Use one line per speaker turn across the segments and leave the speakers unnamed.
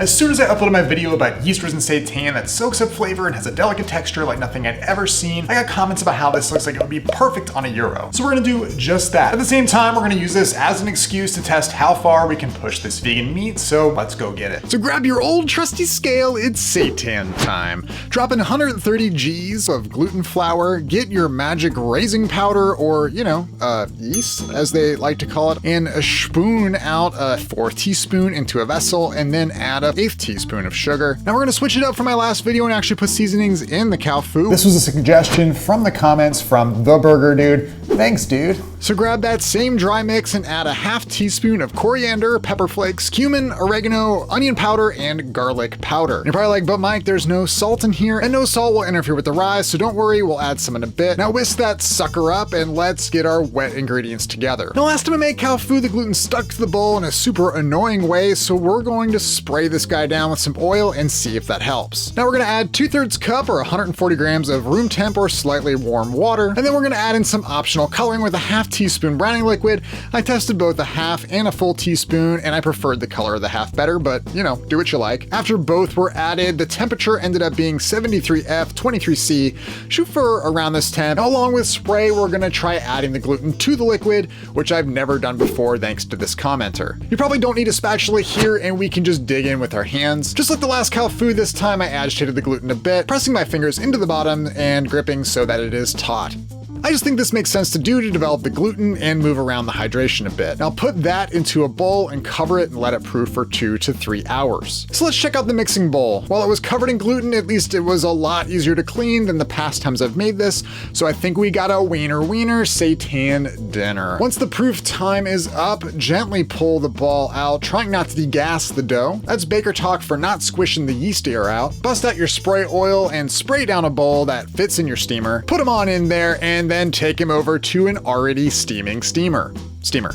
As soon as I uploaded my video about yeast resin seitan that soaks up flavor and has a delicate texture like nothing I'd ever seen, I got comments about how this looks like it would be perfect on a gyro. So we're gonna do just that. At the same time, we're gonna use this as an excuse to test how far we can push this vegan meat, so let's go get it. So grab your old trusty scale, it's seitan time. Drop in 130 Gs of gluten flour, get your magic raising powder, or, yeast, as they like to call it, and a spoon out a 4th teaspoon into a vessel, and then add a 1/8 teaspoon of sugar. Now we're gonna switch it up from my last video and actually put seasonings in the Kao Fu. This was a suggestion from the comments from the burger dude. Thanks, dude. So grab that same dry mix and add a 1/2 teaspoon of coriander, pepper flakes, cumin, oregano, onion powder, and garlic powder. You're probably like, but Mike, there's no salt in here, and no salt will interfere with the rise, so don't worry, we'll add some in a bit. Now whisk that sucker up and let's get our wet ingredients together. Now last time I made Kao Fu, the gluten stuck to the bowl in a super annoying way, so we're going to spray this guy down with some oil and see if that helps. Now we're gonna add 2/3 cup or 140 grams of room temp or slightly warm water, and then we're gonna add in some optional coloring with a 1/2 teaspoon browning liquid. I tested both a 1/2 and a full teaspoon, and I preferred the color of the 1/2 better, but do what you like. After both were added, the temperature ended up being 73F, 23C. Shoot for around this temp. Now, along with spray, we're gonna try adding the gluten to the liquid, which I've never done before thanks to this commenter. You probably don't need a spatula here, and we can just dig in with our hands. Just like the last Kao Fu, this time I agitated the gluten a bit, pressing my fingers into the bottom and gripping so that it is taut. I just think this makes sense to do to develop the gluten and move around the hydration a bit. Now put that into a bowl and cover it and let it proof for 2 to 3 hours. So let's check out the mixing bowl. While it was covered in gluten, at least it was a lot easier to clean than the past times I've made this, so I think we got a wiener seitan dinner. Once the proof time is up, gently pull the ball out, trying not to degas the dough. That's baker talk for not squishing the yeast air out. Bust out your spray oil and spray down a bowl that fits in your steamer. Put them on in there and then take him over to an already steaming steamer.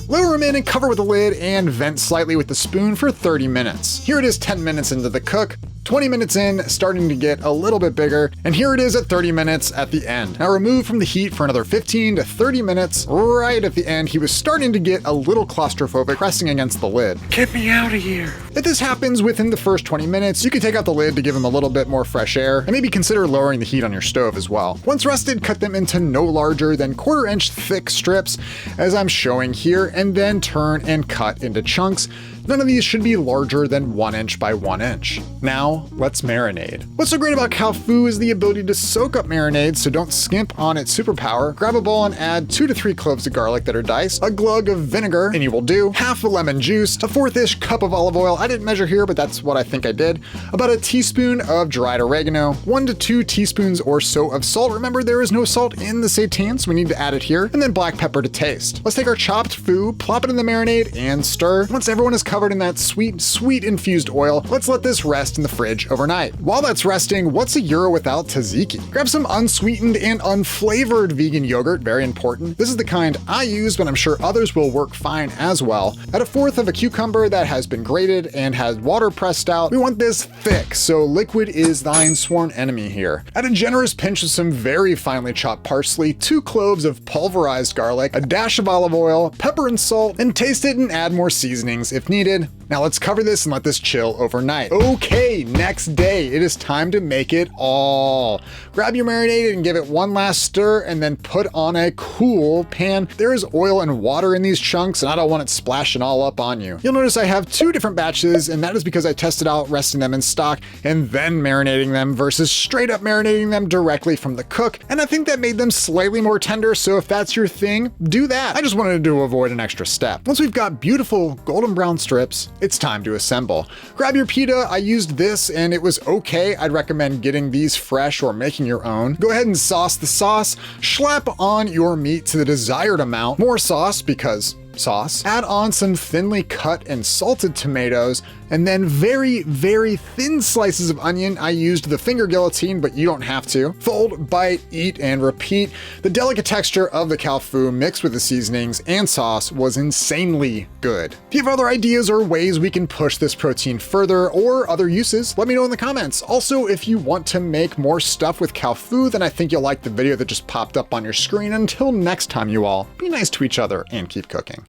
Lower him in and cover with a lid and vent slightly with the spoon for 30 minutes. Here it is 10 minutes into the cook. 20 minutes in, starting to get a little bit bigger, and here it is at 30 minutes at the end. Now remove from the heat for another 15 to 30 minutes. Right at the end, he was starting to get a little claustrophobic, pressing against the lid. Get me out of here. If this happens within the first 20 minutes, you can take out the lid to give him a little bit more fresh air, and maybe consider lowering the heat on your stove as well. Once rested, cut them into no larger than 1/4 inch thick strips, as I'm showing here, and then turn and cut into chunks. None of these should be larger than 1 inch by 1 inch. Now, let's marinade. What's so great about Kao Fu is the ability to soak up marinades, so don't skimp on its superpower. Grab a bowl and add 2 to 3 cloves of garlic that are diced, a glug of vinegar, any will do, 1/2 a lemon juice, a 1/4-ish cup of olive oil, I didn't measure here, but that's what I think I did, about a teaspoon of dried oregano, 1 to 2 teaspoons or so of salt. Remember, there is no salt in the seitan, so we need to add it here, and then black pepper to taste. Let's take our chopped fu, plop it in the marinade, and stir. Once everyone is covered in that sweet infused oil, let's let this rest in the fridge overnight. While that's resting, what's a gyro without tzatziki? Grab some unsweetened and unflavored vegan yogurt, very important. This is the kind I use, but I'm sure others will work fine as well. Add a 1/4 of a cucumber that has been grated and has water pressed out. We want this thick, so liquid is thine sworn enemy here. Add a generous pinch of some very finely chopped parsley, 2 cloves of pulverized garlic, a dash of olive oil, pepper and salt, and taste it and add more seasonings if needed. Now let's cover this and let this chill overnight. Okay, next day, it is time to make it all. Grab your marinade and give it one last stir, and then put on a cool pan. There is oil and water in these chunks, and I don't want it splashing all up on you. You'll notice I have 2 different batches, and that is because I tested out resting them in stock and then marinating them versus straight up marinating them directly from the cook, and I think that made them slightly more tender, so if that's your thing, do that. I just wanted to avoid an extra step. Once we've got beautiful golden brown strips, it's time to assemble. Grab your pita. I used this and it was okay. I'd recommend getting these fresh or making your own. Go ahead and sauce the sauce. Slap on your meat to the desired amount. More sauce because sauce. Add on some thinly cut and salted tomatoes, and then very thin slices of onion. I used the finger guillotine, but you don't have to. Fold, bite, eat, and repeat. The delicate texture of the Kao Fu mixed with the seasonings and sauce was insanely good. If you have other ideas or ways we can push this protein further or other uses, let me know in the comments. Also, if you want to make more stuff with Kao Fu, then I think you'll like the video that just popped up on your screen. Until next time, you all, be nice to each other and keep cooking.